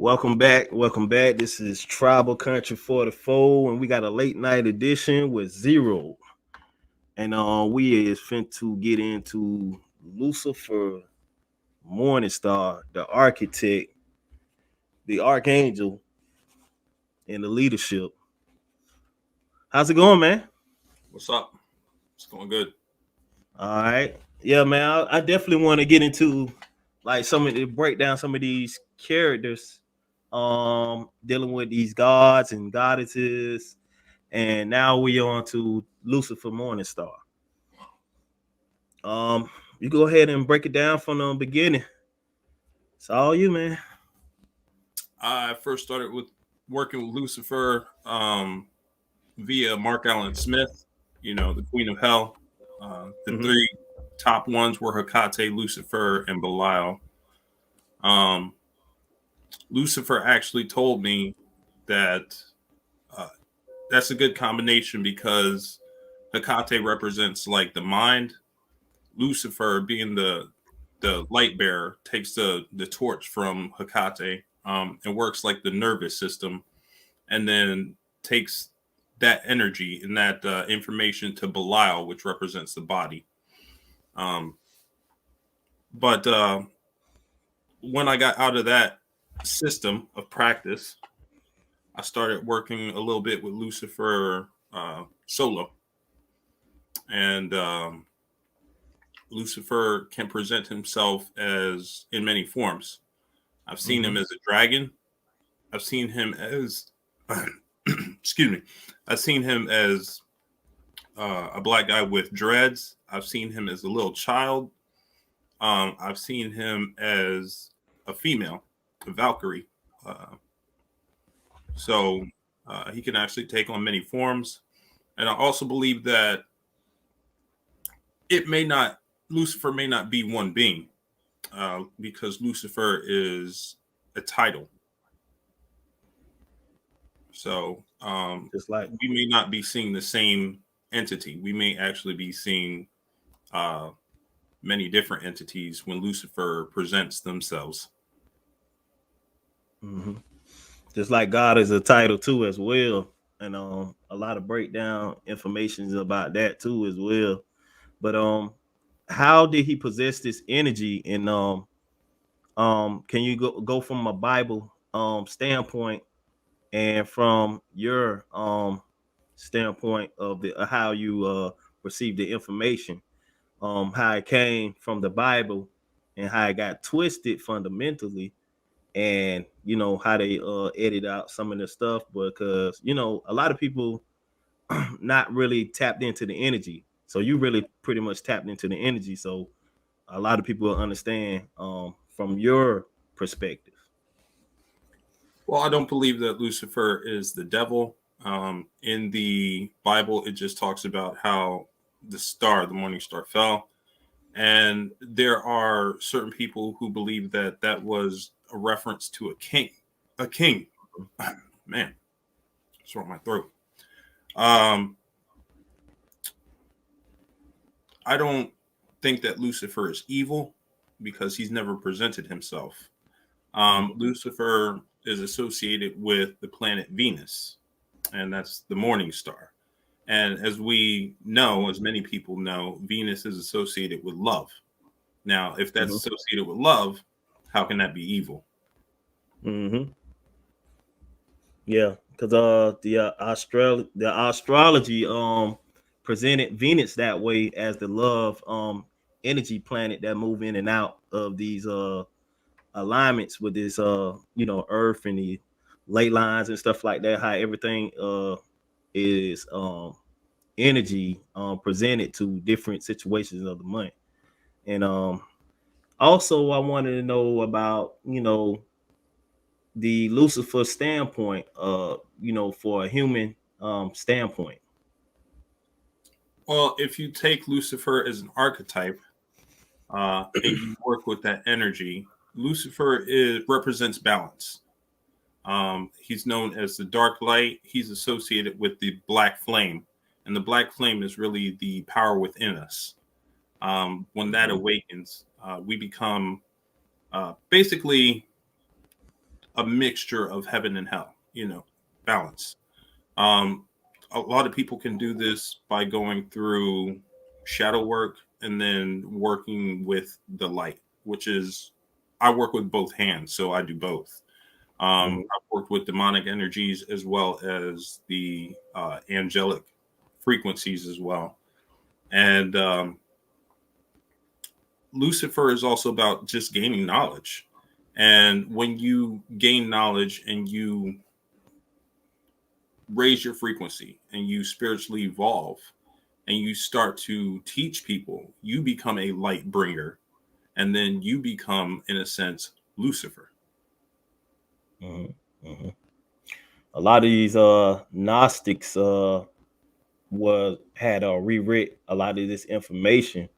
Welcome back. Welcome back. This is Tribal Country 44, and we got a late night edition with Xero. And we is fin to get into Lucifer Morning Star, the architect, the archangel, and the leadership. How's it going, man? What's up? It's going good. All right. Yeah, man. I definitely want to get into like some of the break down some of these characters dealing with these gods and goddesses. And now we on to Lucifer Morningstar. You go ahead and break it down from the beginning. It's all you, man. I first started with working with Lucifer via Mark Allen Smith, the Queen of Hell. The three top ones were Hecate, Lucifer, and Belial. Lucifer actually told me that that's a good combination because Hecate represents like the mind. Lucifer, being the light bearer, takes the torch from Hecate and works like the nervous system, and then takes that energy and that information to Belial, which represents the body. But when I got out of that system of practice, I started working a little bit with Lucifer solo. And Lucifer can present himself as in many forms. I've seen him as a dragon. I've seen him as, excuse me, I've seen him as a black guy with dreads. I've seen him as a little child. I've seen him as a female, a Valkyrie. So he can actually take on many forms. And I also believe that Lucifer may not be one being because Lucifer is a title. So Just like we may not be seeing the same entity. We may actually be seeing many different entities when Lucifer presents themselves. just like God is a title too as well. And a lot of breakdown information about that too as well. But how did he possess this energy? And can you go from a Bible standpoint and from your standpoint of the how you receive the information, how it came from the Bible and how it got twisted fundamentally, and how they edit out some of the stuff, because a lot of people not really tapped into the energy. So you really pretty much tapped into the energy. So a lot of people will understand from your perspective. Well, I don't believe that Lucifer is the devil. In the Bible, it just talks about how the morning star, fell. And there are certain people who believe that that was a reference to a king. A king. Man, it's wrong my throat. I don't think that Lucifer is evil because he's never presented himself. Lucifer is associated with the planet Venus, and that's the morning star. And as we know, as many people know, Venus is associated with love. Now, if that's associated with love, how can that be evil? Yeah, because the astrology presented Venus that way as the love energy planet that move in and out of these alignments with this Earth and the ley lines and stuff like that. How everything is energy presented to different situations of the month. And also I wanted to know about the Lucifer standpoint, for a human standpoint. Well, if you take Lucifer as an archetype and you work with that energy, Lucifer represents balance. He's known as the dark light. He's associated with the black flame, and the black flame is really the power within us. When that awakens, we become basically a mixture of heaven and hell, balance. Um, a lot of people can do this by going through shadow work and then working with the light, which is, I work with both hands, so I do both. Mhm. I've worked with demonic energies as well as the angelic frequencies as well. And Lucifer is also about just gaining knowledge. And when you gain knowledge and you raise your frequency and you spiritually evolve and you start to teach people, you become a light bringer. And then you become, in a sense, Lucifer. Mhm. Mhm. A lot of these Gnostics had rewrit a lot of this information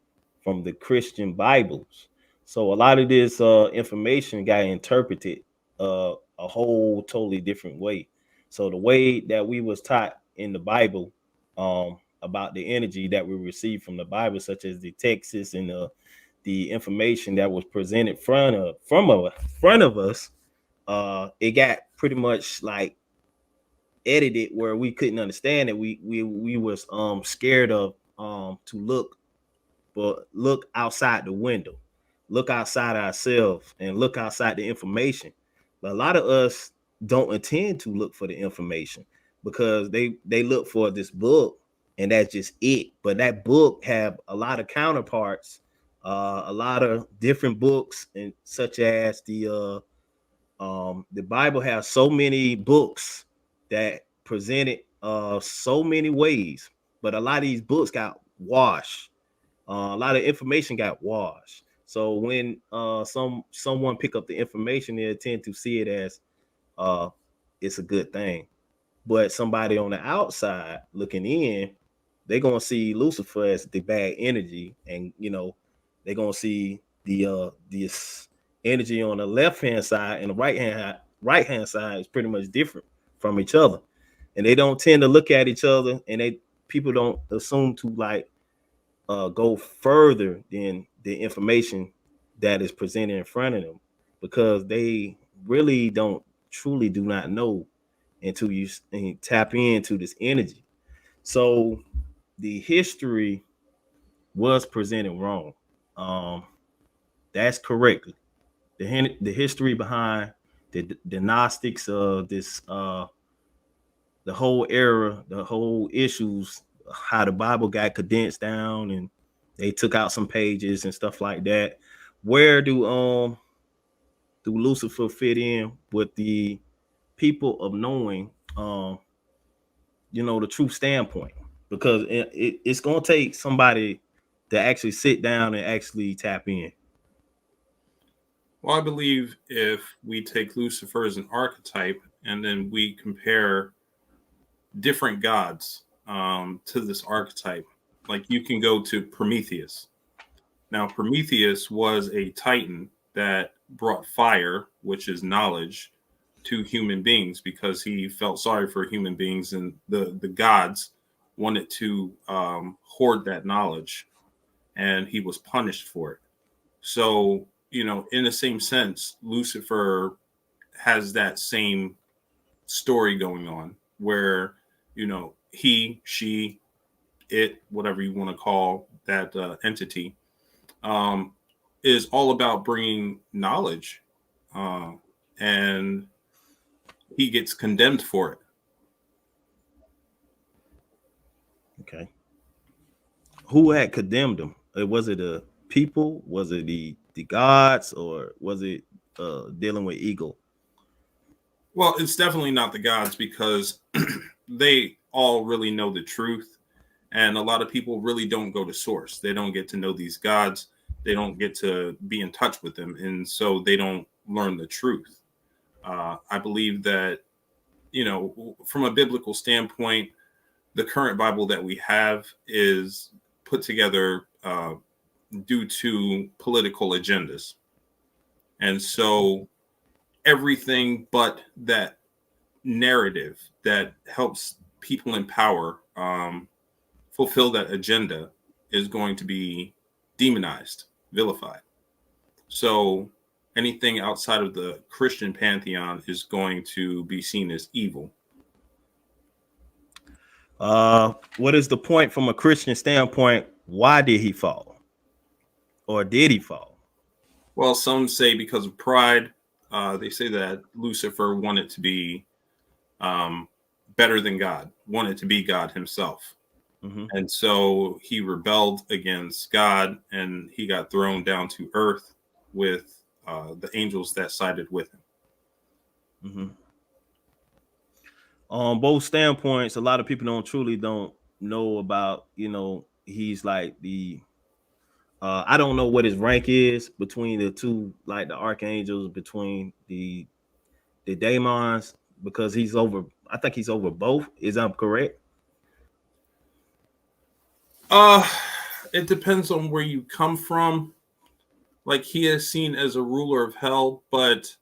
from the Christian Bibles. So a lot of this information got interpreted a whole totally different way. So the way that we was taught in the Bible about the energy that we received from the Bible, such as the texts and the information that was presented front of us, it got pretty much like edited where we couldn't understand it. We was scared of to look outside the window, look outside ourselves and look outside the information. But a lot of us don't intend to look for the information because they look for this book and that's just it. But that book have a lot of counterparts, a lot of different books, and such as the Bible has so many books that presented so many ways, but a lot of these books got washed. A lot of information got washed. So when someone pick up the information, they tend to see it as uh, it's a good thing. But somebody on the outside looking in, they're gonna see Lucifer as the bad energy, and they're gonna see this energy on the left hand side and the right hand side is pretty much different from each other, and they don't tend to look at each other, and people don't assume to like go further than the information that is presented in front of them because they really don't truly do not know until you tap into this energy. So the history was presented wrong. Um, that's correct. The history behind the Gnostics, this the whole era, the whole issues, how the Bible got condensed down, and they took out some pages and stuff like that. Where do Lucifer fit in with the people of knowing the true standpoint? Because it's gonna take somebody to actually sit down and actually tap in. Well, I believe if we take Lucifer as an archetype and then we compare different gods to this archetype, like you can go to Prometheus. Now, Prometheus was a titan that brought fire, which is knowledge, to human beings because he felt sorry for human beings, and the gods wanted to hoard that knowledge, and he was punished for it. So, in the same sense, Lucifer has that same story going on where, he, she, it, whatever you want to call that entity, um, is all about bringing knowledge, uh, and he gets condemned for it. Okay, who had condemned him? Was it the people? Was it the gods, or was it dealing with ego? Well, it's definitely not the gods because they all really know the truth. And a lot of people really don't go to source. They don't get to know these gods. They don't get to be in touch with them. And so they don't learn the truth. I believe that, from a biblical standpoint, the current Bible that we have is put together due to political agendas. And so everything but that narrative that helps people in power fulfill that agenda is going to be demonized, vilified. So anything outside of the Christian pantheon is going to be seen as evil. What is the point from a Christian standpoint? Why did he fall, or did he fall? Well, some say because of pride. They say that Lucifer wanted to be better than God, wanted to be God himself. Mm-hmm. And so he rebelled against God and he got thrown down to earth with the angels that sided with him. Mm-hmm. On both standpoints, a lot of people don't know about, he's like the I don't know what his rank is between the two, like the archangels, between the daemons, because he's over, I think he's over both. Is I'm correct? Uh, it depends on where you come from. Like he is seen as a ruler of hell, but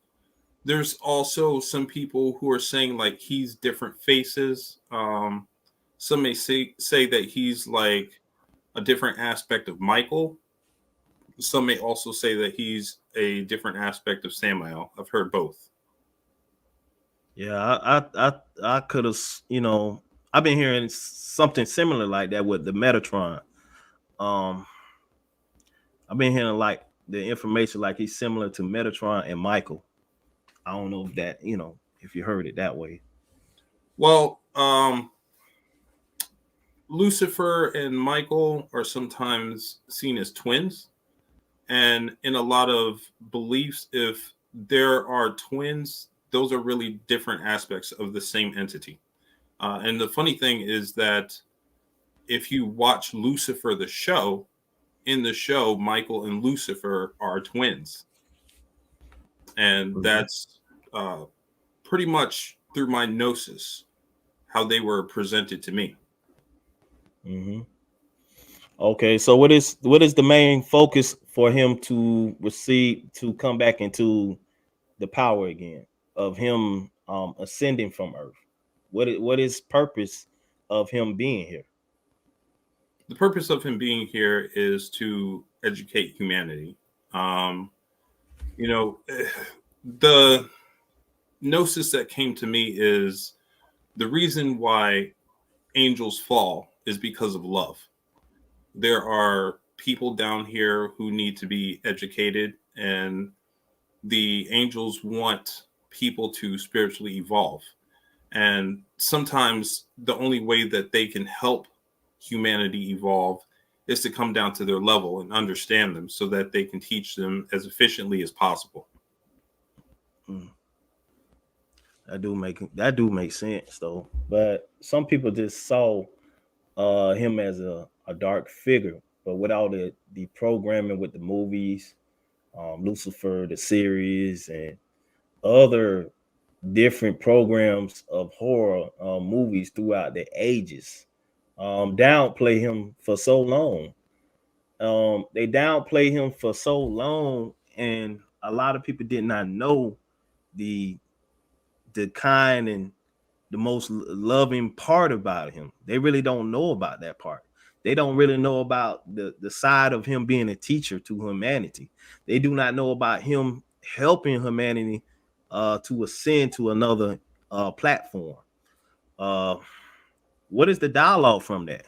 there's also some people who are saying like he's different faces. Some may say that he's like a different aspect of Michael. Some may also say that he's a different aspect of Samael. I've heard both. Yeah, I could have, I've been hearing something similar like that with the Metatron. Um, I've been hearing like the information like he's similar to Metatron and Michael. I don't know if that, if you heard it that way. Well, Lucifer and Michael are sometimes seen as twins. And in a lot of beliefs, if there are twins, those are really different aspects of the same entity. And the funny thing is that if you watch Lucifer, the show, in the show, Michael and Lucifer are twins. And Mhm. that's uh, pretty much through my gnosis, how they were presented to me. Mhm. Okay, so what is the main focus for him to receive, to come back into the power again of him ascending from earth? What is purpose of him being here? The purpose of him being here is to educate humanity. Um, you know, the gnosis that came to me is the reason why angels fall is because of love. There are people down here who need to be educated, and the angels want people to spiritually evolve. And sometimes the only way that they can help humanity evolve is to come down to their level and understand them so that they can teach them as efficiently as possible. Mm, that do make sense though. But some people just saw him as a dark figure, but with all the programming with the movies, Lucifer the series, and other different programs of horror movies throughout the ages, downplay him for so long. They downplay him for so long, and a lot of people did not know the the kind and the most loving part about him. They really don't know about that part. They don't really know about the side of him being a teacher to humanity. They do not know about him helping humanity to ascend to another platform. Uh, what is the dialogue from that?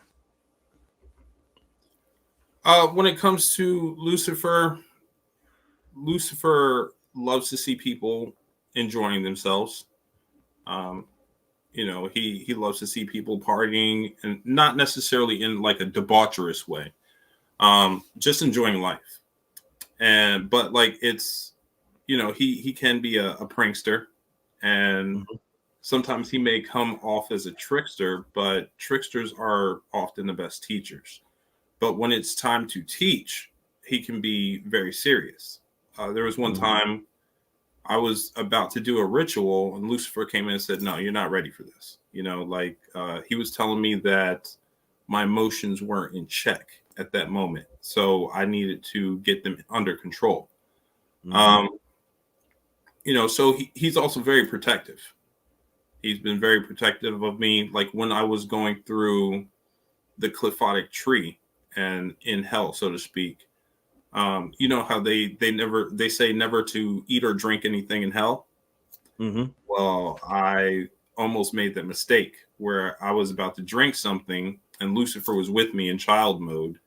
When it comes to Lucifer, Lucifer loves to see people enjoying themselves. Um, he loves to see people partying and not necessarily in like a debaucherous way, just enjoying life. And but like it's he can be a prankster, and Mhm. sometimes he may come off as a trickster, but tricksters are often the best teachers. But when it's time to teach, he can be very serious. There was one Mhm. time I was about to do a ritual, and Lucifer came in and said, "No, you're not ready for this." He was telling me that my emotions weren't in check at that moment, so I needed to get them under control. Mhm. Um, so he's also very protective. He's been very protective of me. Like when I was going through the cliphotic tree and in hell, so to speak, You know how they say never to eat or drink anything in hell. Mm-hmm. Well, I almost made that mistake where I was about to drink something and Lucifer was with me in child mode,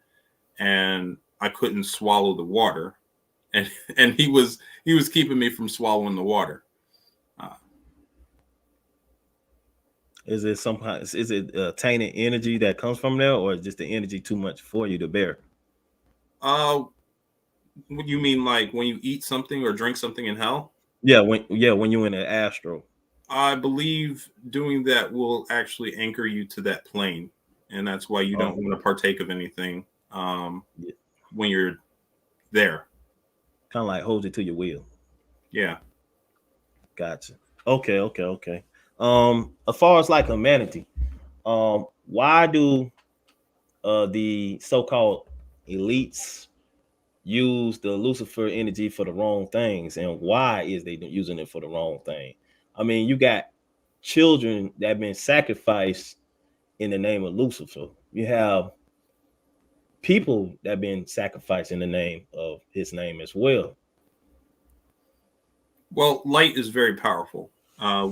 and I couldn't swallow the water, and and he was keeping me from swallowing the water. Uh, Is it somehow is it tainted energy that comes from there, or is just the energy too much for you to bear? uh, what you mean, like when you eat something or drink something in hell? Yeah, when you're in the astral. I believe doing that will actually anchor you to that plane, and that's why you don't Oh, want to partake of anything um, yeah. when you're there. Kind of like holds it to your will. Yeah. Gotcha. Okay. As far as like humanity, why do the so-called elites use the Lucifer energy for the wrong things, and why is they using it for the wrong thing? I mean, you got children that have been sacrificed in the name of Lucifer. You have people that have been sacrificed in the name of his name as well. Well, light is very powerful.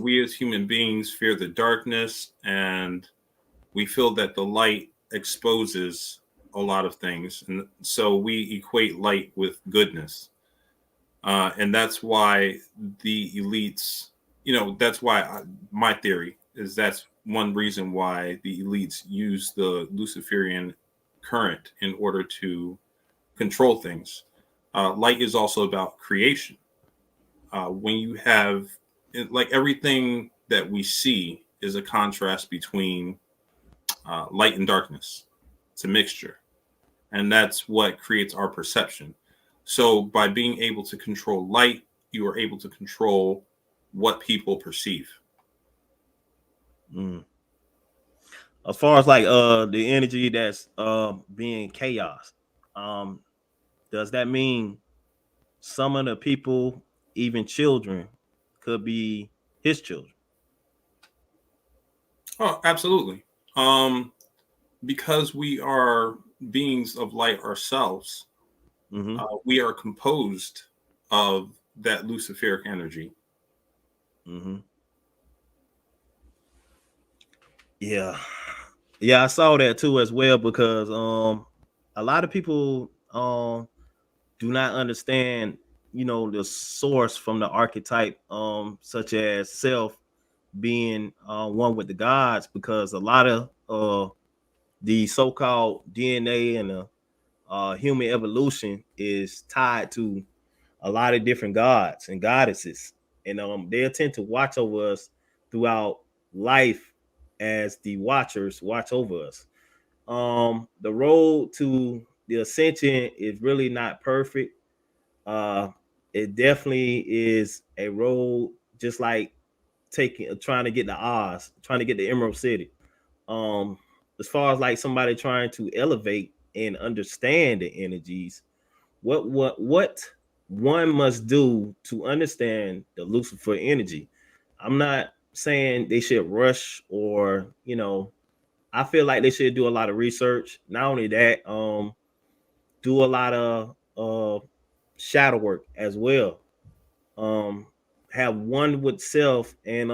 We as human beings fear the darkness, and we feel that the light exposes a lot of things. And so we equate light with goodness. And that's why the elites, that's why my theory is that's one reason why the elites use the Luciferian current in order to control things. Light is also about creation. When you have, like, everything that we see is a contrast between light and darkness. It's a mixture, and that's what creates our perception. So by being able to control light, you are able to control what people perceive. Mm. As far as like the energy that's being chaos, um, does that mean some of the people, even children, could be his children? Oh, absolutely. um because we are beings of light ourselves, Mm-hmm. we are composed of that luciferic energy. Mm-hmm. Yeah, yeah, I saw that too as well because a lot of people do not understand, the source from the archetype, such as self being one with the gods, because a lot of the so-called DNA and the human evolution is tied to a lot of different gods and goddesses, and they tend to watch over us throughout life as the watchers watch over us. The road to the ascension is really not perfect. uh it definitely is a road, just like taking trying to get the Oz, trying to get the Emerald City. um as far as like somebody trying to elevate and understand the energies, what one must do to understand the Lucifer energy. I'm not saying they should rush, or I feel like they should do a lot of research. Not only that, do a lot of shadow work as well. um have one with self, and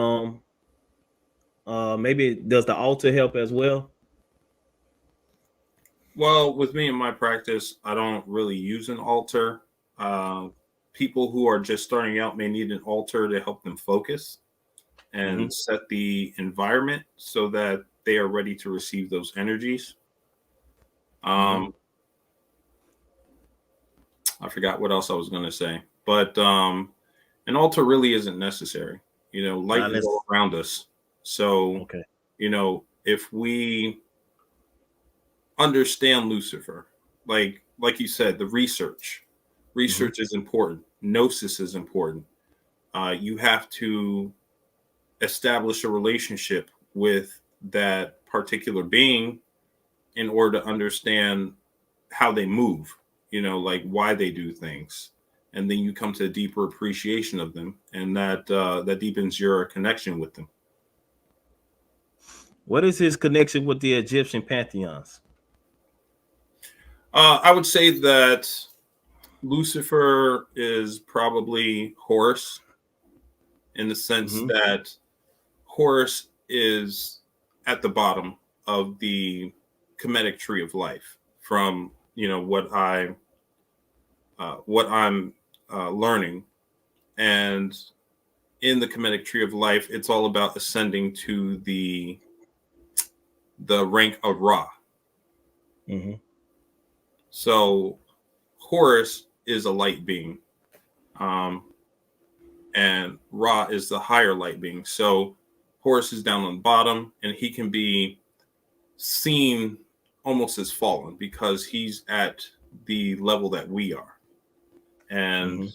maybe does the altar help as well? Well, with me in my practice, I don't really use an altar. Uh, People who are just starting out may need an altar to help them focus Mm-hmm. and set the environment so that they are ready to receive those energies. Mm-hmm. Um, I forgot what else I was going to say, but an altar really isn't necessary. Light Not is necessarily. all around us. So, Okay. if we understand Lucifer, like you said, the research. Mm-hmm. Research is important. Gnosis is important. You have to establish a relationship with that particular being in order to understand how they move, like why they do things. And then you come to a deeper appreciation of them, and that deepens your connection with them. What is his connection with the Egyptian pantheons? I would say that Lucifer is probably Horus in the sense Mm-hmm. that Horus is at the bottom of the Kemetic tree of life. From what I'm learning, and in the Kemetic tree of life, it's all about ascending to the rank of Ra. Mm-hmm. So Horus is a light being, um, and Ra is the higher light being. So Horus is down on the bottom, and he can be seen almost as fallen because he's at the level that we are. And Mm-hmm.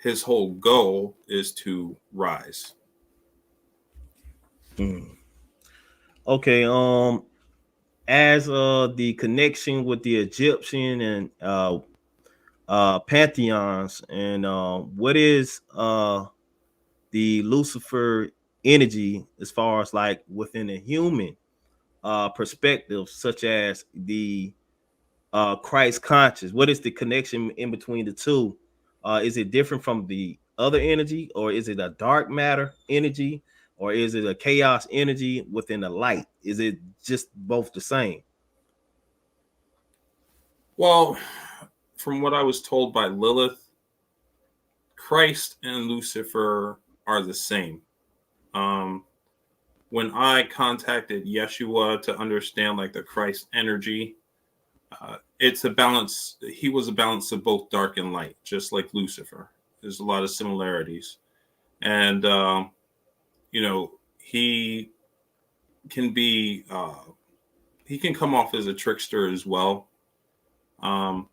his whole goal is to rise. Mm. Okay. As the connection with the Egyptian and pantheons, and what is the Lucifer energy as far as like within a human perspective, such as the Christ conscious? What is the connection in between the two? Is it different from the other energy, or is it a dark matter energy, or is it a chaos energy within the light? Is it just both the same? Well, from what I was told by Lilith, Christ and Lucifer are the same. Um, when I contacted Yeshua to understand like the Christ energy, it's a balance. He was a balance of both dark and light, just like Lucifer. There's a lot of similarities, and he can be he can come off as a trickster as well. Um,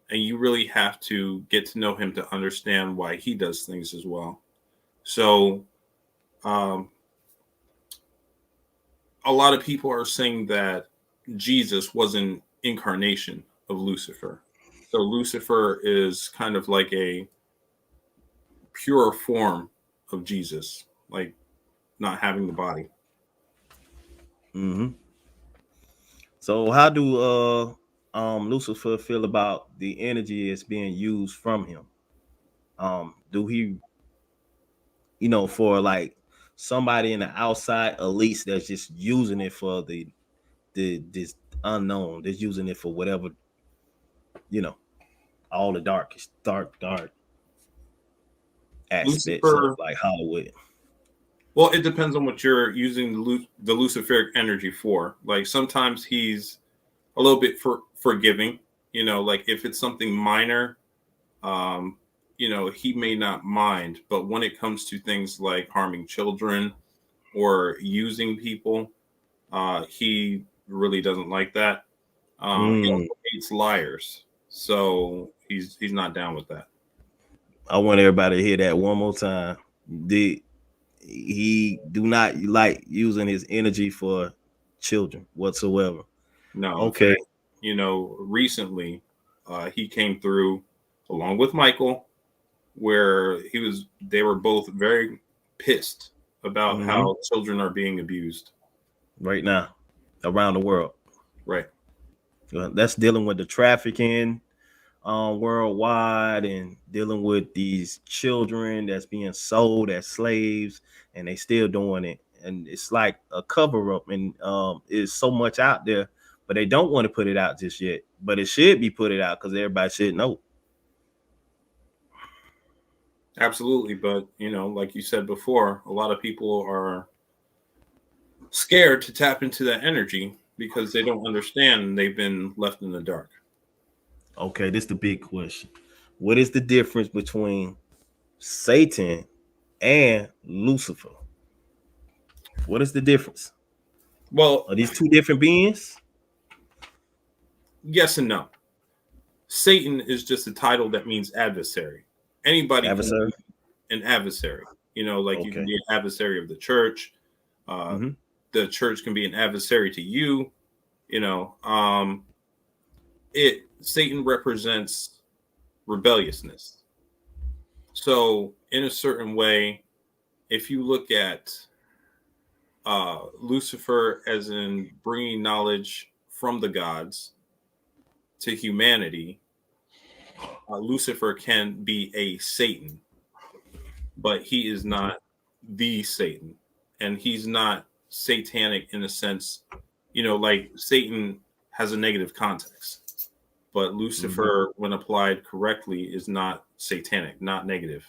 and you really have to get to know him to understand why he does things as well. So, um, a lot of people are saying that Jesus was an incarnation of Lucifer. So Lucifer is kind of like a pure form of Jesus, like not having the body. Mm-hmm. So how do Lucifer feel about the energy that's being used from him? Do he, for like somebody in the outside elites that's just using it for the this unknown, that's using it for whatever, you know, all the dark aspects of Lucifer, like Hollywood. well, it depends on what you're using the Luciferic energy for. Like sometimes he's a little bit forgiving, like if it's something minor, um, he may not mind. But when it comes to things like harming children or using people, he really doesn't like that. He Mm, also hates liars, so he's not down with that. I want everybody to hear that one more time. Did he do not like using his energy for children whatsoever? No, in Okay. fact, recently he came through along with Michael, where they were both very pissed about Mm-hmm. how children are being abused. Right now, around the world. Right. That's dealing with the trafficking worldwide, and dealing with these children that's being sold as slaves, and they still doing it. And it's like a cover up, and it's so much out there, but they don't want to put it out just yet. But it should be put it out because everybody should know. Absolutely. But, like you said before, a lot of people are scared to tap into that energy because they don't understand and they've been left in the dark. Okay, this is the big question. What is the difference between Satan and Lucifer? What is the difference? Well, Are these two different beings? yes and no. Satan is just a title that means adversary. Anybody can Adversary? be an adversary. Like you can Okay. be an adversary of the church. Uh, Mm-hmm. the church can be an adversary to you. You know, um, it Satan represents rebelliousness. So, in a certain way, if you look at Lucifer as in bringing knowledge from the gods to humanity, Lucifer can be a Satan, but he is Mm-hmm. not the Satan, and he's not satanic in a sense. Like Satan has a negative context, but Mm-hmm. Lucifer, when applied correctly, is not satanic, not negative.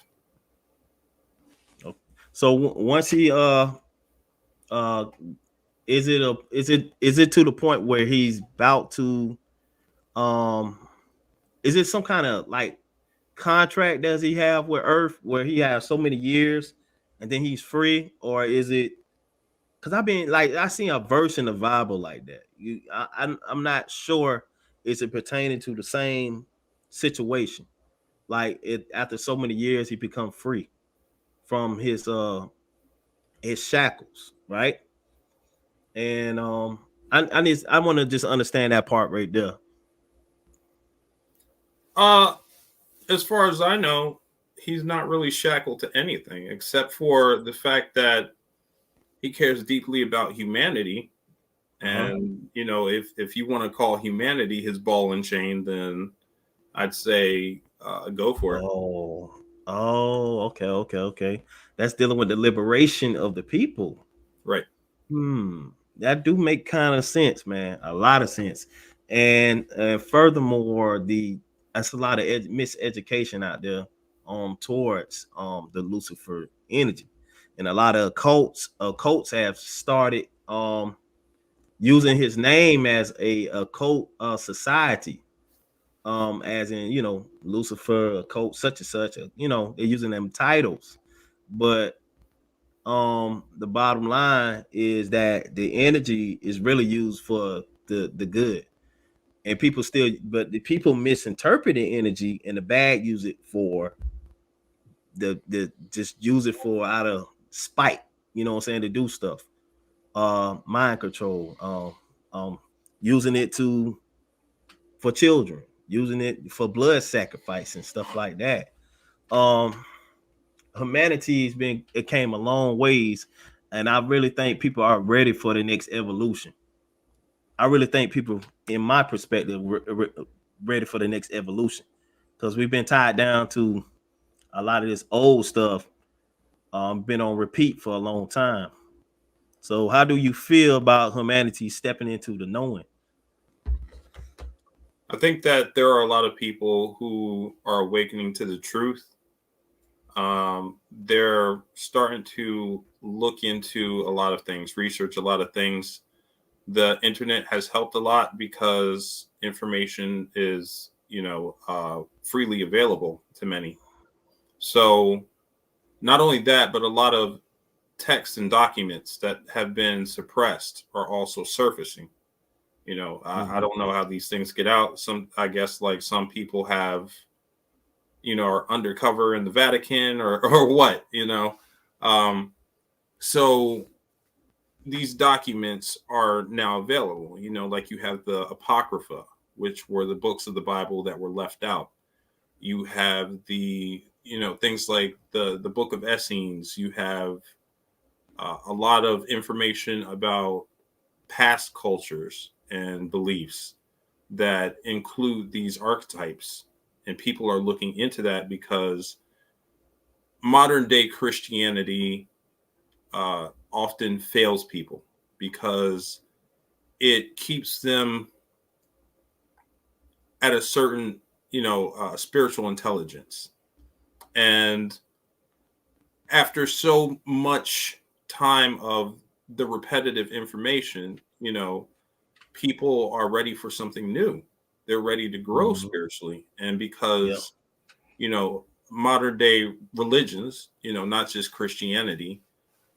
Okay. So once he uh is it to the point where he's about to um is it some kind of like contract does he have with Earth where he has so many years and then he's free, or is it because I've been like I seen a verse in the Bible like that. I'm not sure is it pertaining to the same situation. Like it after so many years he become free from his shackles, right? And I want to just understand that part right there. Uh, as far as I know, he's not really shackled to anything except for the fact that he cares deeply about humanity. Uh-huh. And if you want to call humanity his ball and chain, then I'd say go for it. Oh, okay, okay. That's dealing with the liberation of the people. Right. Hmm, that do make kind of sense, man. A lot of sense. And furthermore, that's a lot of miseducation out there towards the Lucifer energy, and a lot of cults have started using his name as a cult society, as in Lucifer, a cult such and such. They're using them titles, but the bottom line is that the energy is really used for the good, and but the people misinterpret the energy, and the bad use it for the just use it for out of spite, you know what I'm saying, to do stuff, mind control, using it to for children, using it for blood sacrifice and stuff like that. um Humanity's been it came a long ways, and I really think people are ready for the next evolution. I really think people, in my perspective, ready for the next evolution, because we've been tied down to a lot of this old stuff, been on repeat for a long time. So how do you feel about humanity stepping into the knowing? I think that there are a lot of people who are awakening to the truth. They're starting to look into a lot of things, research a lot of things. The internet has helped a lot because information is, freely available to many. So not only that, but a lot of texts and documents that have been suppressed are also surfacing. I Mm-hmm. don't know how these things get out. I guess, like some people have, are undercover in the Vatican or or what. Um, so these documents are now available. Like you have the Apocrypha, which were the books of the Bible that were left out. You have the things like the Book of Essenes. You have a lot of information about past cultures and beliefs that include these archetypes. And people are looking into that because modern day Christianity often fails people because it keeps them at a certain, spiritual intelligence. And after so much time of the repetitive information, people are ready for something new. They're ready to grow Mm-hmm. spiritually. And Yep. because, modern day religions, not just Christianity,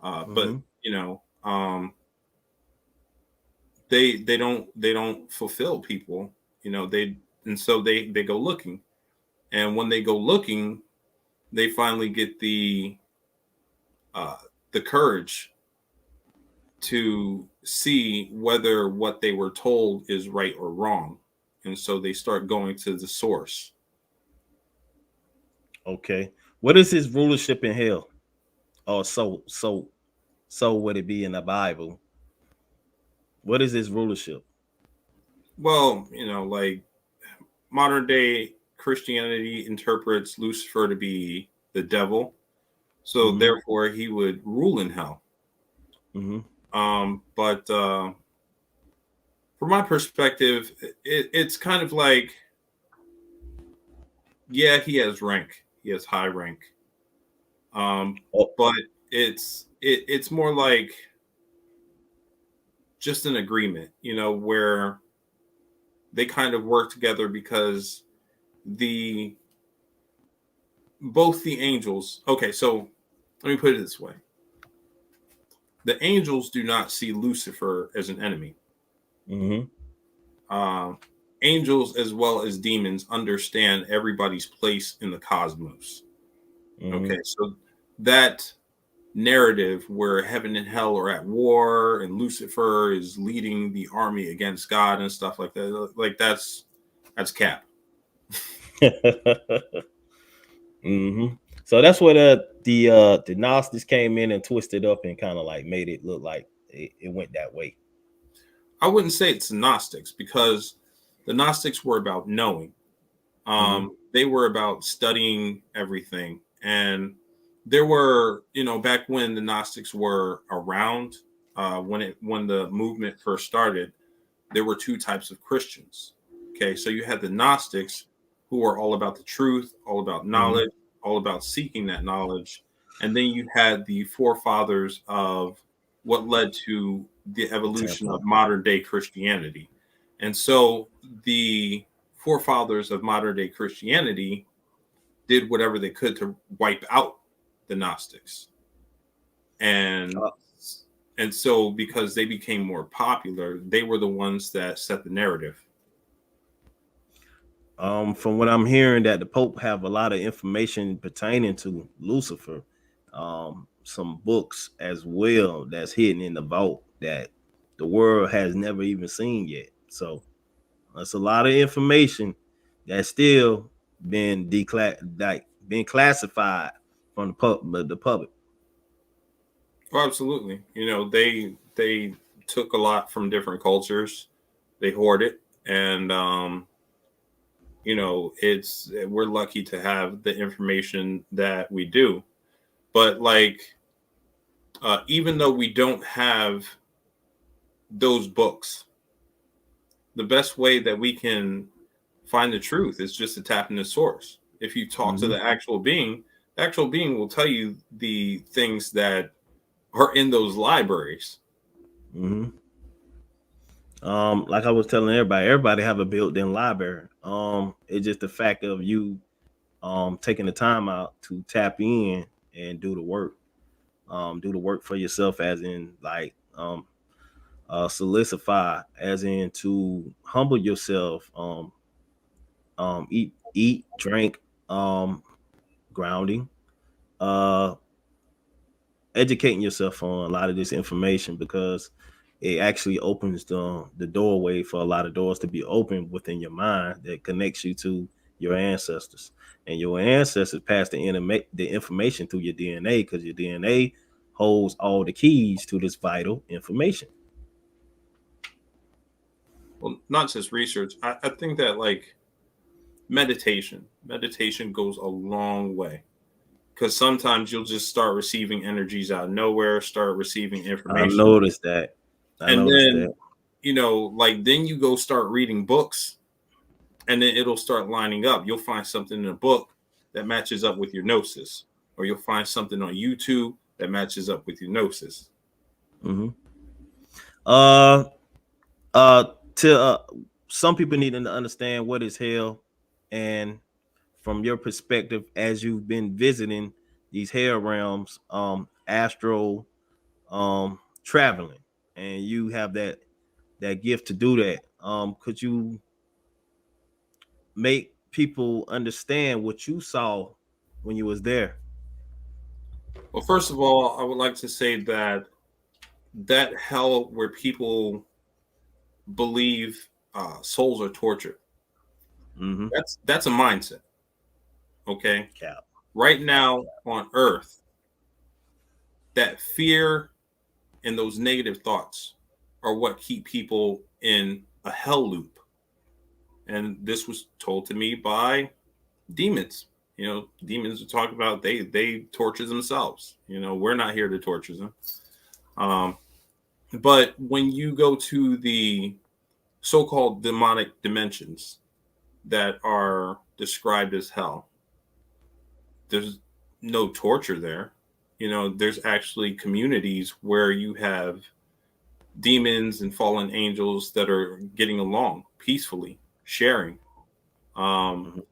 but, Mm-hmm. they don't fulfill people, they and so they go looking. And when they go looking, they finally get uh, the courage to see whether what they were told is right or wrong. And so they start going to the source. Okay. What is his rulership in hell? Or so would it be in the Bible? What is his rulership? Well, like modern day Christianity interprets Lucifer to be the devil, so Mm-hmm. therefore he would rule in hell. Mm-hmm. But from my perspective, it's kind of like, yeah, he has rank, he has high rank, um, Oh, but it's more like just an agreement, where they kind of work together because the both the angels. Okay, so let me put it this way: the angels do not see Lucifer as an enemy. mm-hmm. Uh, Angels as well as demons understand everybody's place in the cosmos. Mm-hmm. Okay, so that narrative where heaven and hell are at war and Lucifer is leading the army against God and stuff like that, like that's cap. Mm-hmm. So that's where the Gnostics came in and twisted up and kind of like made it look like it went that way. I wouldn't say it's Gnostics because the Gnostics were about knowing. Mm-hmm. They were about studying everything. And there were, back when the Gnostics were around, when the movement first started, there were two types of Christians. Okay, so you had the Gnostics who were all about the truth, all about Mm-hmm. knowledge, all about seeking that knowledge. And then you had the forefathers of what led to the The evolution of Templar. modern day Christianity. And so the forefathers of modern day Christianity did whatever they could to wipe out the Gnostics. And Uh, and so because they became more popular, they were the ones that set the narrative. from what I'm hearing, that the Pope have a lot of information pertaining to Lucifer, some books as well that's hidden in the vault that the world has never even seen yet. So that's a lot of information that's still been classified from the public. Oh, absolutely. They took a lot from different cultures. They hoard it, and it's we're lucky to have the information that we do. But like, even though we don't have those books, the best way that we can find the truth is just to tap into source. If you talk to Mm-hmm. the actual being will tell you the things that are in those libraries. Mm-hmm. Like I was telling everybody have a built-in library. It's just the fact of you taking the time out to tap in and do the work for yourself, as in like solidify, as in to humble yourself, eat, drink, grounding, uh educating yourself on a lot of this information, because it actually opens the doorway for a lot of doors to be open within your mind that connects you to your ancestors. And your ancestors pass the information through your DNA, because your DNA holds all the keys to this vital information. Well, not just research. I think that like meditation goes a long way because sometimes you'll just start receiving energies out of nowhere, start receiving I information, noticed that. I and noticed then that. like then you go start reading books, and then it'll start lining up. You'll find something in a book that matches up with your gnosis, or you'll find something on YouTube that matches up with your gnosis. Hmm. Uh, uh, to some people need to understand what is hell, and from your perspective, as you've been visiting these hell realms, astral, traveling, and you have that gift to do that. Could you make people understand what you saw when you was there? Well, first of all, I would like to say that hell where people believe souls are tortured. Mm-hmm. That's a mindset. Okay, Cap. right Cap. now on Earth, that fear and those negative thoughts are what keep people in a hell loop. And this was told to me by demons. Demons are talking about they torture themselves. We're not here to torture them. Um, but when you go to the so-called demonic dimensions that are described as hell, there's no torture there. There's actually communities where you have demons and fallen angels that are getting along peacefully, sharing. Um, Mhm.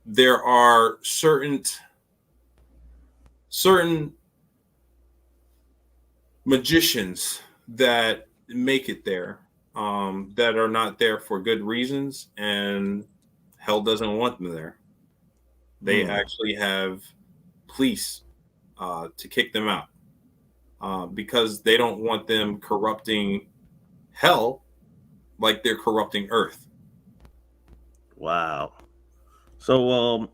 there are certain magicians that make it there, that are not there for good reasons, and hell doesn't want them there. They Mm. actually have police to kick them out, because they don't want them corrupting hell like they're corrupting earth. Wow. So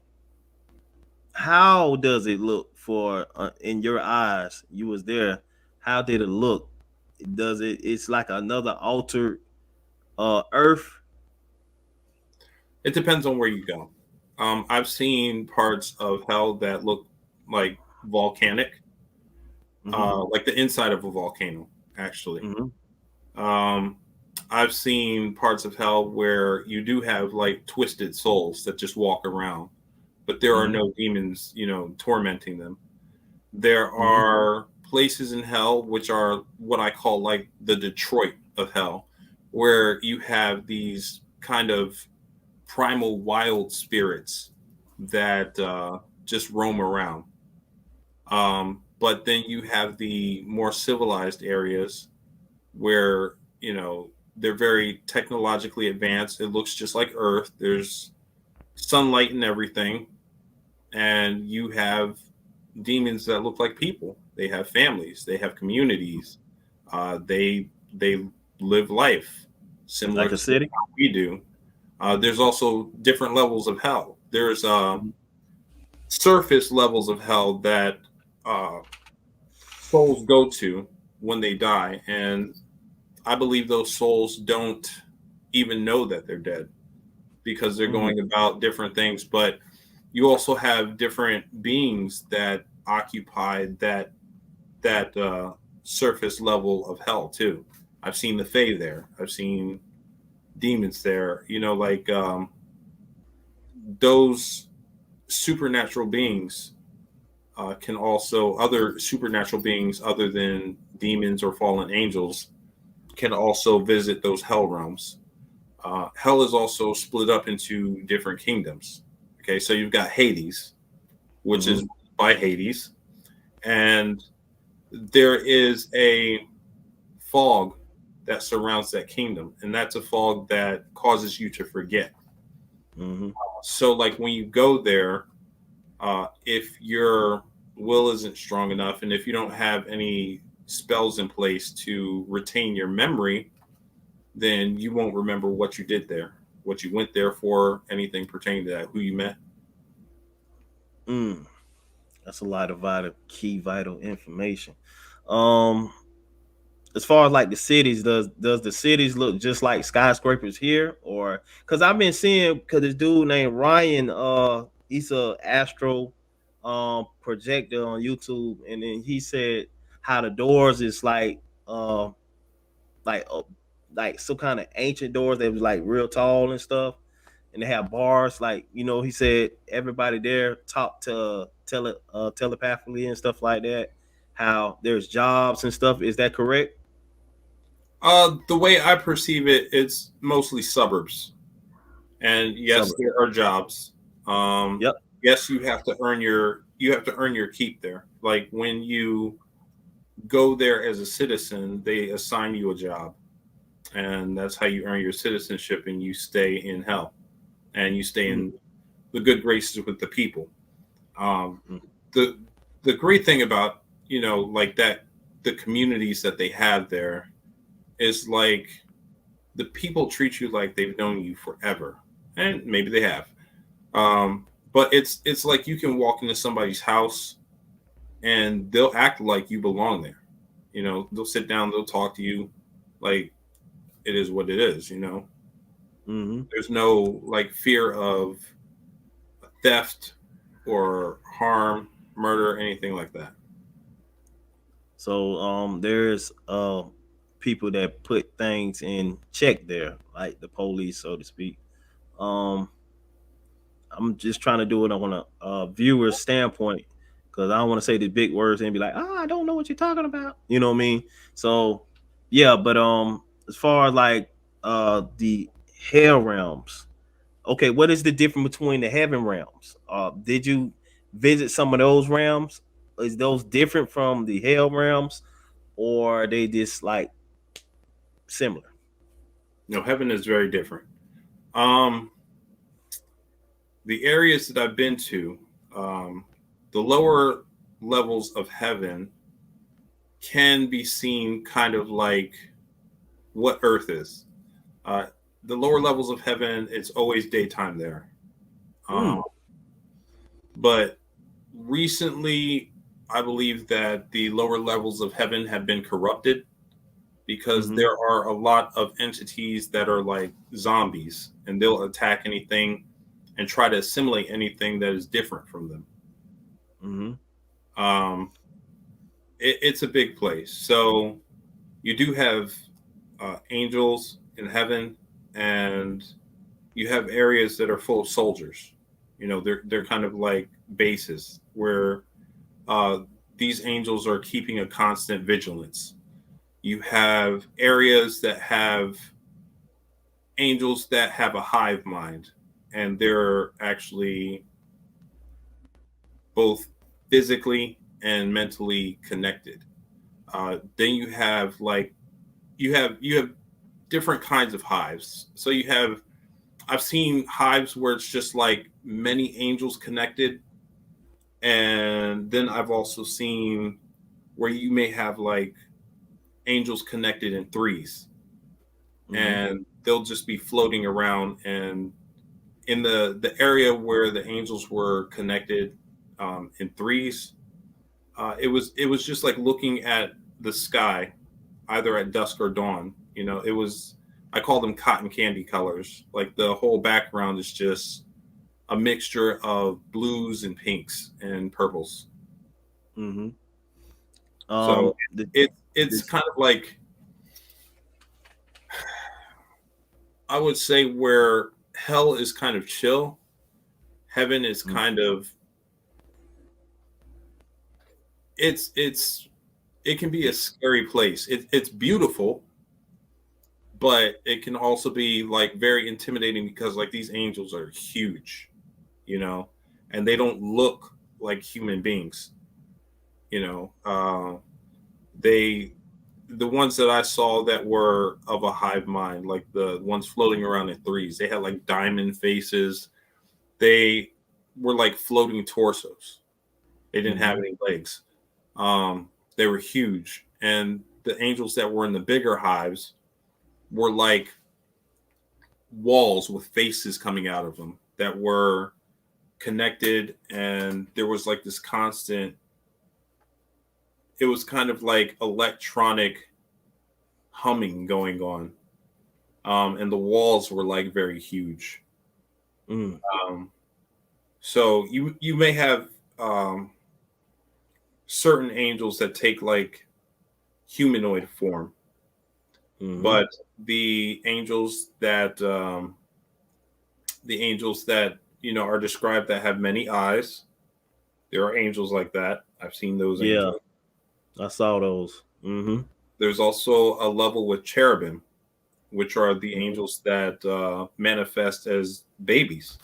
how does it look for in your eyes? You was there. How did it look? Does it? It's like another altered Earth. It depends on where you go. I've seen parts of hell that look like volcanic, Mm-hmm. like the inside of a volcano, actually. Mm-hmm. Um, I've seen parts of hell where you do have like twisted souls that just walk around, but there are Mm-hmm. no demons, tormenting them. There Mm-hmm. are places in hell which are what I call like the Detroit of hell, where you have these kind of primal wild spirits that just roam around. But then you have the more civilized areas where they're very technologically advanced. It looks just like Earth. There's sunlight and everything, and you have demons that look like people. They have families. They have communities. They live life similar Like a to city. how we do. There's also different levels of hell. There's Mm-hmm. surface levels of hell that uh, souls go to when they die, and I believe those souls don't even know that they're dead because they're Mm-hmm. going about different things. But you also have different beings that occupy that surface level of hell too. I've seen the Fae there. I've seen demons there. Like those supernatural beings can also other supernatural beings other than demons or fallen angels can also visit those hell realms. Hell is also split up into different kingdoms. Okay, so you've got Hades, which Mm-hmm. is by Hades, and there is a fog that surrounds that kingdom, and that's a fog that causes you to forget. Mm-hmm. So, like when you go there, if your will isn't strong enough, and if you don't have any spells in place to retain your memory, then you won't remember what you did there, what you went there for, anything pertaining to that, who you met. Mm. That's a lot of vital information. Um, as far as like the cities, does the cities look just like skyscrapers here, or because I've been seeing because this dude named Ryan, he's a astro projector on YouTube, and then he said how the doors is like uh, like some kind of ancient doors that was like real tall and stuff, and they have bars. Like he said everybody there talk to telepathically and stuff like that. How there's jobs and stuff. Is that correct? The way I perceive it, it's mostly suburbs, and yes, Suburb. there are jobs. Yep. Yes, you have to earn your keep there. Like when you go there as a citizen, they assign you a job, and that's how you earn your citizenship, and you stay in hell, and you stay Mm-hmm. in the good graces with the people. Um, the the great thing about like that, the communities that they have there is like the people treat you like they've known you forever, and maybe they have. But it's like you can walk into somebody's house and they'll act like you belong there. They'll sit down, they'll talk to you like it is what it is. Mm-hmm. There's no like fear of theft or harm, murder, anything like that. So there's people that put things in check there, like the police, so to speak. Um, I'm just trying to do it on a viewer standpoint because I don't want to say the big words and be like, I don't know what you're talking about. You know what I mean? So yeah, but as far as like the hell realms, okay, what is the difference between the heaven realms? Did you visit some of those realms? Is those different from the hell realms, or are they just like similar? No, heaven is very different. Um, the areas that I've been to, um, the lower levels of heaven can be seen kind of like what Earth is. Uh, the lower levels of heaven, it's always daytime there. Hmm. Um, but recently, I believe that the lower levels of heaven have been corrupted because Mm-hmm. there are a lot of entities that are like zombies and they'll attack anything and try to assimilate anything that is different from them. Mm-hmm. Um, it's a big place. So you do have angels in heaven, and you have areas that are full of soldiers. You know, they're kind of like bases where uh, these angels are keeping a constant vigilance. You have areas that have angels that have a hive mind, and they're actually both physically and mentally connected. Then you have like you have different kinds of hives. So you have I've seen hives where it's just like many angels connected, and then I've also seen where you may have like angels connected in threes, Mm-hmm. and they'll just be floating around. And in the area where the angels were connected in threes, it was just like looking at the sky, either at dusk or dawn. You know, it was I call them cotton candy colors. Like the whole background is just a mixture of blues and pinks and purples. Mm-hmm. So The it's this. kind of like I would say where hell is kind of chill, heaven is Mm, kind of it's it can be a scary place. It's beautiful, but it can also be like very intimidating because like these angels are huge, you know, and they don't look like human beings, you know. They the ones that I saw that were of a hive mind, like the ones floating around in threes, they had like diamond faces. They were like floating torsos. They didn't have mhm. any legs. They were huge, and the angels that were in the bigger hives were like walls with faces coming out of them that were connected, and there was like this constant. It was kind of like electronic humming going on, and the walls were like very huge. Mm, Um, so you may have certain angels that take like humanoid form, mhm. but the angels that are described that have many eyes, there are angels like that. I've seen those Yeah, angels. I saw those. Mhm. There's also a level with cherubim, which are the Mhm. angels that manifest as babies,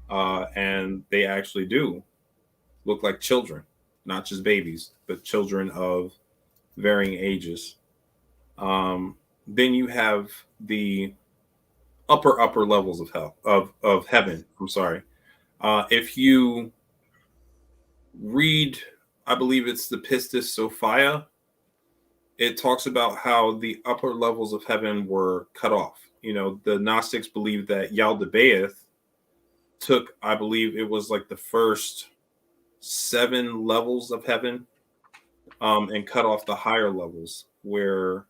and they actually do look like children, not just babies, but children of varying ages. Then you have the upper levels of hell of heaven. I'm sorry. If you read, I believe it's the Pistis Sophia, it talks about how the upper levels of heaven were cut off. You know, the Gnostics believed that Yaldabaoth took, I believe it was like the first seven levels of heaven, and cut off the higher levels where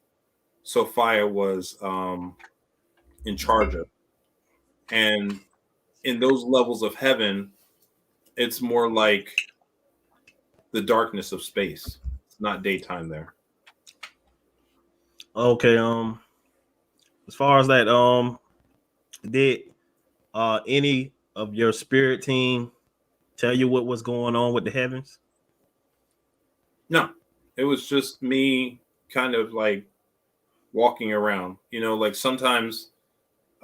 Sophia was in charge of. And in those levels of heaven, It's more like the darkness of space. It's not daytime there. Okay. As far as that, did any of your spirit team tell you what was going on with the heavens? No, it was just me kind of like walking around. Like sometimes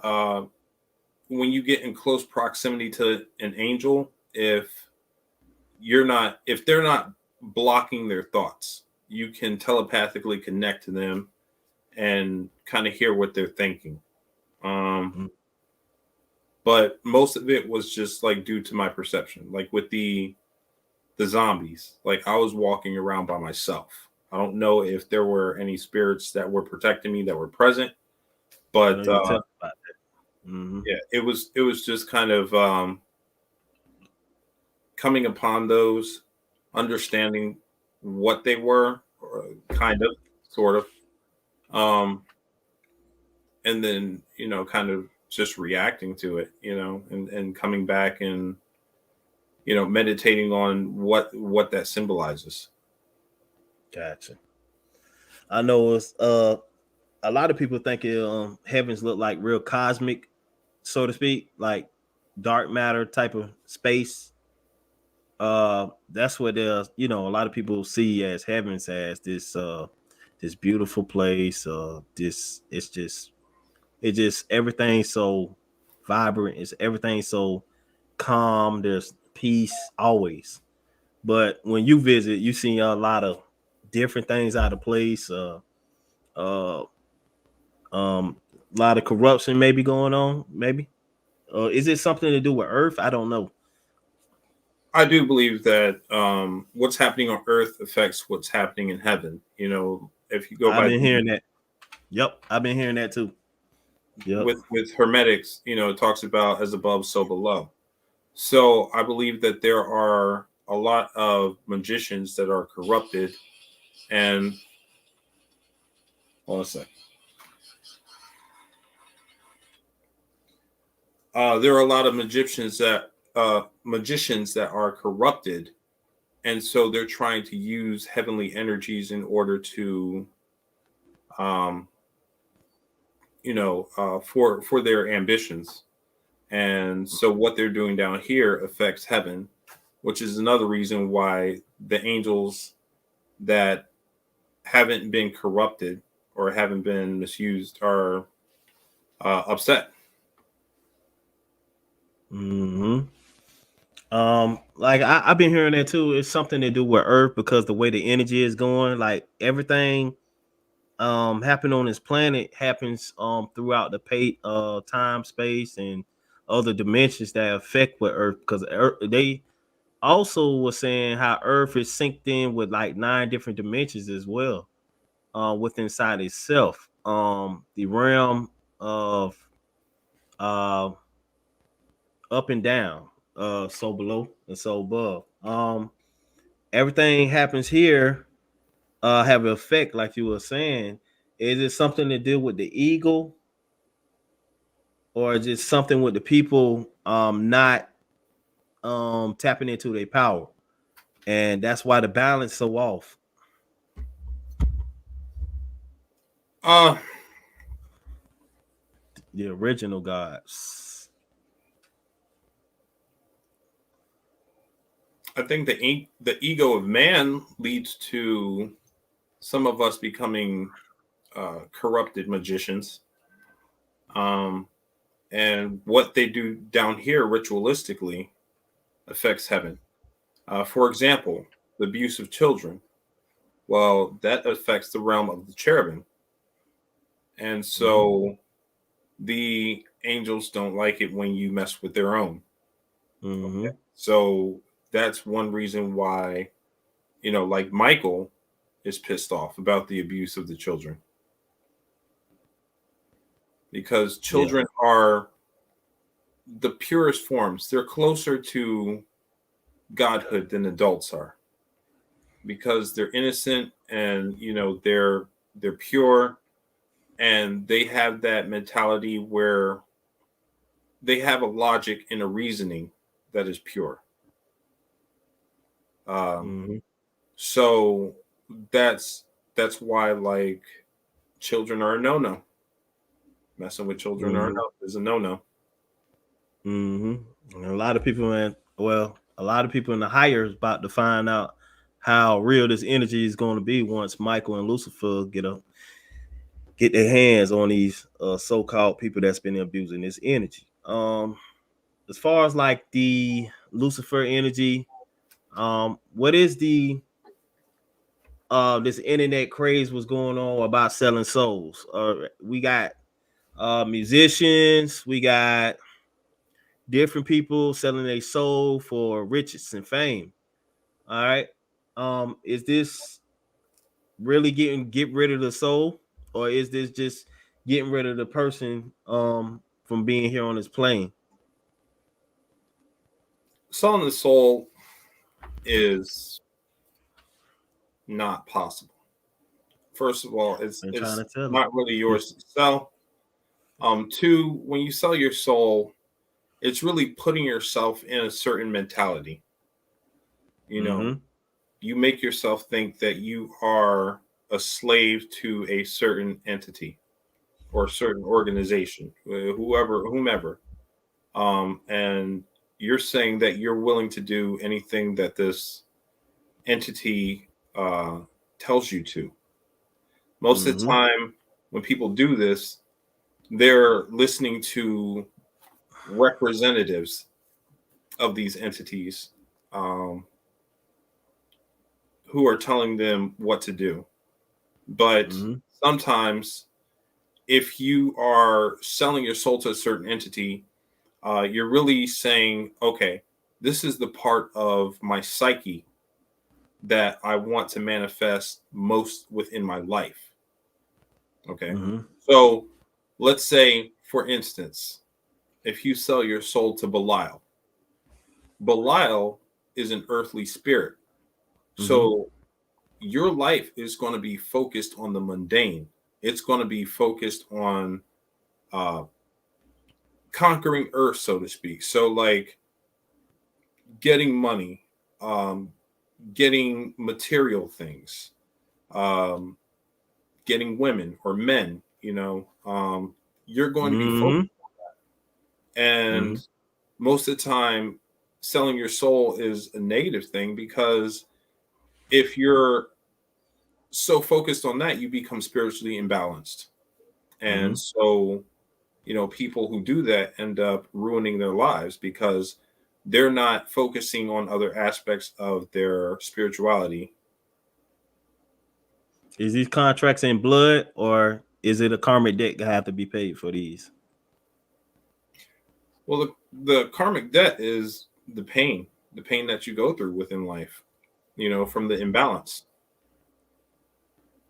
uh, when you get in close proximity to an angel, if they're not blocking their thoughts, you can telepathically connect to them and kind of hear what they're thinking. Um, Mm. but most of it was just like due to my perception. Like with the zombies, like I was walking around by myself. I don't know if there were any spirits that were protecting me that were present, I know but you tell about that. Mm-hmm. yeah, it was just kind of coming upon those, understanding what they were, or kind of, sort of, um, and then kind of just reacting to it, and coming back and meditating on what that symbolizes. Gotcha. I know it's a lot of people think heavens look like real cosmic, so to speak, like dark matter type of space. That's what a lot of people see as heavens, as this beautiful place. This it's just everything so vibrant. It's everything so calm. There's peace always. But when you visit, you see a lot of different things out of place. Uh, a lot of corruption maybe going on. Maybe. Is it something to do with Earth? I don't know. I do believe that what's happening on Earth affects what's happening in heaven. If you go I've by been hearing that. Yep, I've been hearing that too. Yep. with hermetics, it talks about as above, so below. So I believe that there are a lot of magicians that are corrupted, and hold on a sec. There are a lot of magicians that are corrupted, and so they're trying to use heavenly energies in order to, um, for their ambitions. And so what they're doing down here affects heaven, which is another reason why the angels that haven't been corrupted or haven't been misused are upset. Hmm. Like I've been hearing that too. It's something to do with Earth because the way the energy is going, like everything happen on this planet happens throughout the time, space, and other dimensions that affect with Earth. Because they also were saying how Earth is synced in with like 9 different dimensions as well, within inside itself. The realm of uh up and down, so below and so above. Everything happens here, have an effect, like you were saying. Is it something to do with the ego, or is it something with the people not tapping into their power? And that's why the balance so off. Uh, The original gods. I think the ego of man leads to some of us becoming corrupted magicians. Um, and what they do down here ritualistically affects heaven. For example, the abuse of children. Well, that affects the realm of the cherubim. And Mm-hmm. so the angels don't like it when you mess with their own. Mm-hmm. So that's one reason why, like Michael is pissed off about the abuse of the children, because Yeah. children are the purest forms. They're closer to godhood than adults are, because they're innocent, and they're pure, and they have that mentality where they have a logic and a reasoning that is pure. Um, Mm-hmm. so that's why like children are a no. Messing with children Mm-hmm. is a no. Mm-hmm. And a lot of people, man. Well, a lot of people in the higher is about to find out how real this energy is going to be once Michael and Lucifer get their hands on these so-called people that's been abusing this energy. As far as like the Lucifer energy, what is the this internet craze was going on about selling souls? We got musicians, we got different people selling their soul for riches and fame. All right. Is this really get rid of the soul, or is this just getting rid of the person from being here on this plane? Selling the soul is not possible. First of all, Been trying it's to tell not really them. yours to sell. Two, when you sell your soul, it's really putting yourself in a certain mentality. You know, Mm-hmm. you make yourself think that you are a slave to a certain entity or a certain organization, whomever. And you're saying that you're willing to do anything that this entity uh, tells you to. Most of the Mm-hmm. time, when people do this, they're listening to representatives of these entities um, who are telling them what to do. But Mm-hmm. sometimes, if you are selling your soul to a certain entity, you're really saying, okay, this is the part of my psyche that I want to manifest most within my life. Okay. Mm-hmm. So let's say, for instance, if you sell your soul to Belial is an earthly spirit. Mm-hmm. So your life is going to be focused on the mundane. It's going to be focused on uh, conquering earth, so to speak. So, like getting money, um, getting material things, um, getting women or men, you're going to be focused. Mm-hmm. Mm-hmm. And most of the time, selling your soul is a negative thing because if you're so focused on that, you become spiritually imbalanced. Mm-hmm. And so, people who do that end up ruining their lives because they're not focusing on other aspects of their spirituality. Is these contracts in blood, or is it a karmic debt that have to be paid for these? Well, the karmic debt is the pain that you go through within life, from the imbalance.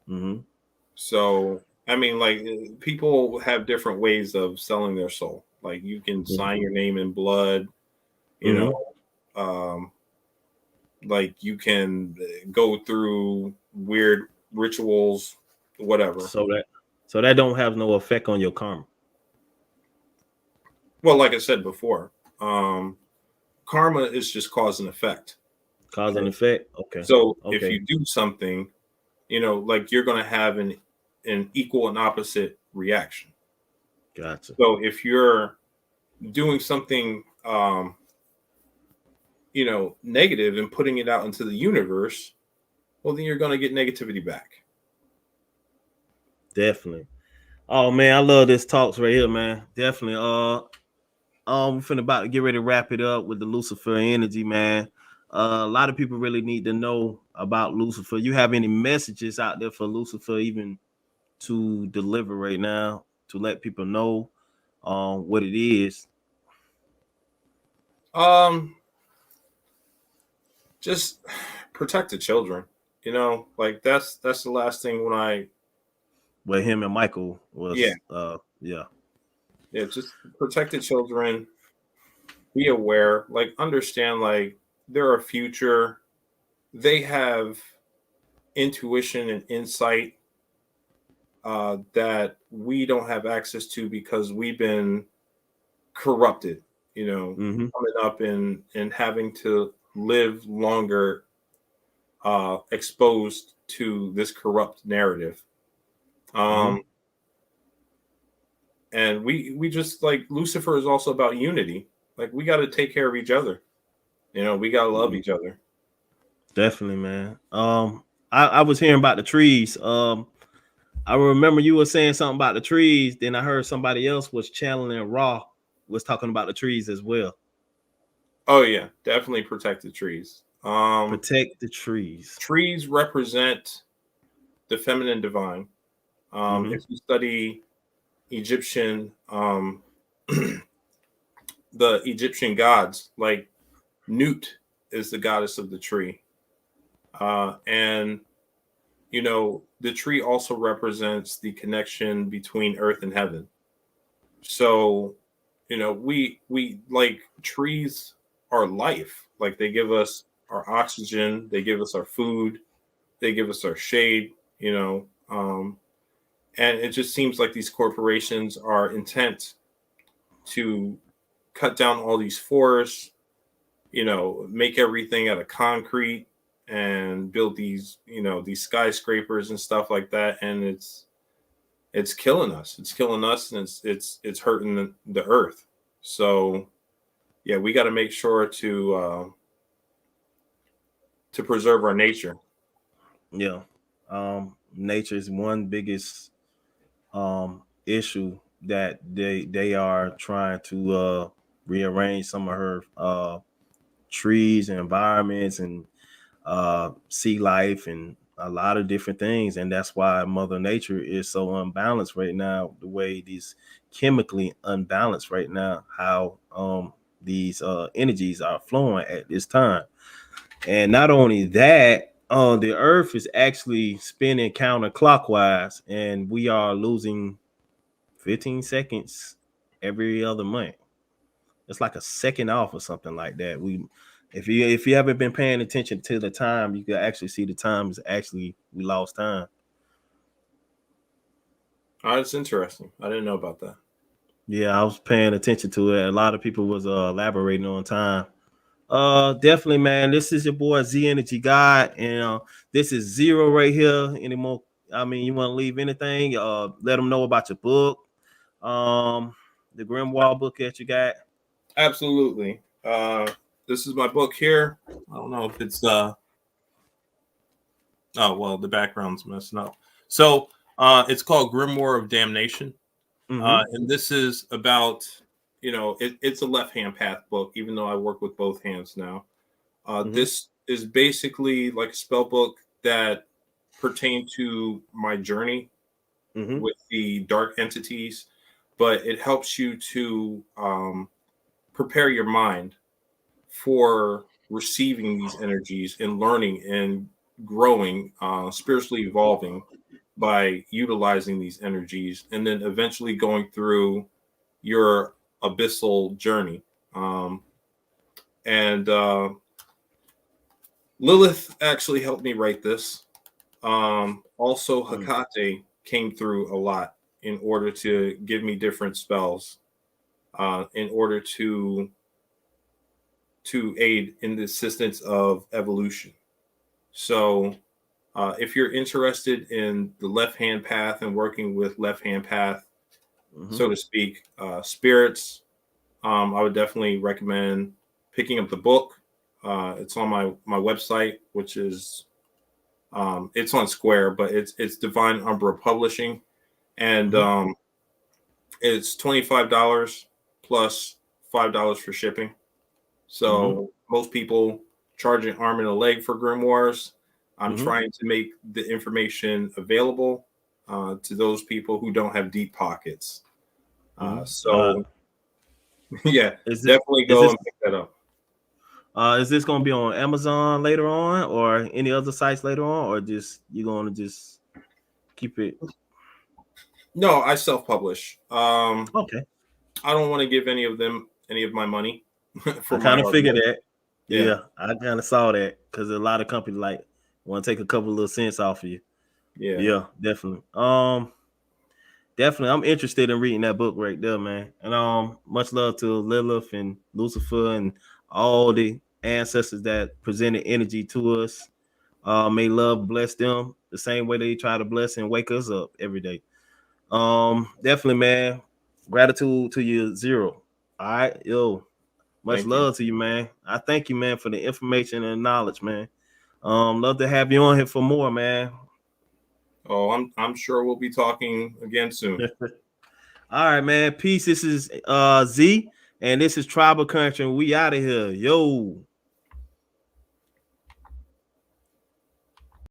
Mm-hmm. So, I mean, like people have different ways of selling their soul. Like you can Mm-hmm. sign your name in blood, you Mm-hmm. know, um, like you can go through weird rituals, whatever. So that don't have no effect on your karma. Well, like I said before, um, karma is just cause and effect. Cause and Okay. effect. Okay. So if Okay. you do something, like you're going to have an equal and opposite reaction. Gotcha. So if you're doing something, negative and putting it out into the universe, well, then you're going to get negativity back. Definitely. Oh man, I love this talks right here, man. Definitely. We're finna about to get ready to wrap it up with the Lucifer energy, man. A lot of people really need to know about Lucifer. You have any messages out there for Lucifer, even to deliver right now, to let people know what it is? Um, just protect the children. Like that's the last thing when I Where him and Michael yeah was, yeah. yeah just protect the children. Be aware, like understand, like they're a future. They have intuition and insight that we don't have access to because we've been corrupted. Mm-hmm. Coming up and having to live longer exposed to this corrupt narrative. Mm-hmm. And we just like Lucifer is also about unity. Like we got to take care of each other. We got to love each other. Definitely, man. I was hearing about the trees. I remember you were saying something about the trees. Then I heard somebody else was channeling Raw was talking about the trees as well. Oh yeah, definitely protect the trees. Protect the trees. Trees represent the feminine divine. Mm-hmm. If you study Egyptian, the Egyptian gods, like Nut is the goddess of the tree, and the tree also represents the connection between earth and heaven. So, we like trees are life. Like they give us our oxygen, they give us our food, they give us our shade. And it just seems like these corporations are intent to cut down all these forests, make everything out of concrete and build these skyscrapers and stuff like that. And it's killing us. It's killing us, and it's hurting the earth. So yeah, we got to make sure to preserve our nature. Yeah. Nature is one biggest issue that they are trying to rearrange some of her trees and environments and sea life and a lot of different things, and that's why Mother Nature is so unbalanced right now. The way these chemically unbalanced right now, how these energies are flowing at this time, and not only that, the Earth is actually spinning counterclockwise, and we are losing 15 seconds every other month. It's like a second off or something like that. If you haven't been paying attention to the time, you can actually see the time is actually we lost time. Oh, it's interesting. I didn't know about that. Yeah, I was paying attention to it. A lot of people was elaborating on time. Definitely, man. This is your boy Z Energy God, and this is Xero right here. Any more? I mean, you want to leave anything? Let them know about your book, um, the Grimoire book that you got. Absolutely. This is my book here. I don't know if it's oh well, the background's messing up. So it's called Grimoire of Damnation. Mm-hmm. And this is about, it's a left hand path book, even though I work with both hands now. Mm-hmm. This is basically like a spell book that pertain to my journey Mm-hmm. with the dark entities, but it helps you to prepare your mind for receiving these energies and learning and growing, spiritually evolving by utilizing these energies, and then eventually going through your abyssal journey. And Lilith actually helped me write this. Also, Hecate came through a lot in order to give me different spells, in order to aid in the assistance of evolution. So, if you're interested in the left hand path and working with left hand path, Mm-hmm. so to speak, spirits, I would definitely recommend picking up the book. It's on my website, which is it's on Square, but it's Divine Umbra Publishing, and Mm-hmm. it's $25 plus $5 for shipping. Mm-hmm. So most people charge an arm and a leg for grimoires. I'm Mm-hmm. trying to make the information available to those people who don't have deep pockets. Mm-hmm. So yeah, Is it definitely is go this and pick that up. is this gonna be on Amazon later on or any other sites later on, or just you gonna just keep it? No, I self-publish. Okay. I don't want to give any of them any of my money I for my kind of figured artwork. that. Yeah, Yeah, I kind of saw that because a lot of companies like want to take a couple of little cents off of you. yeah. Yeah, definitely. Definitely, I'm interested in reading that book right there, man. And much love to Lilith and Lucifer and all the ancestors that presented energy to us. May love bless them the same way they try to bless and wake us up every day. Definitely, man. Gratitude to you, Xero. All right, yo. Much Thank you. love to you, man. I thank you, man, for the information and knowledge, man. Love to have you on here for more, man. Oh, I'm sure we'll be talking again soon. All right, man. Peace. This is Z, and this is Tribal Country. We out of here. Yo.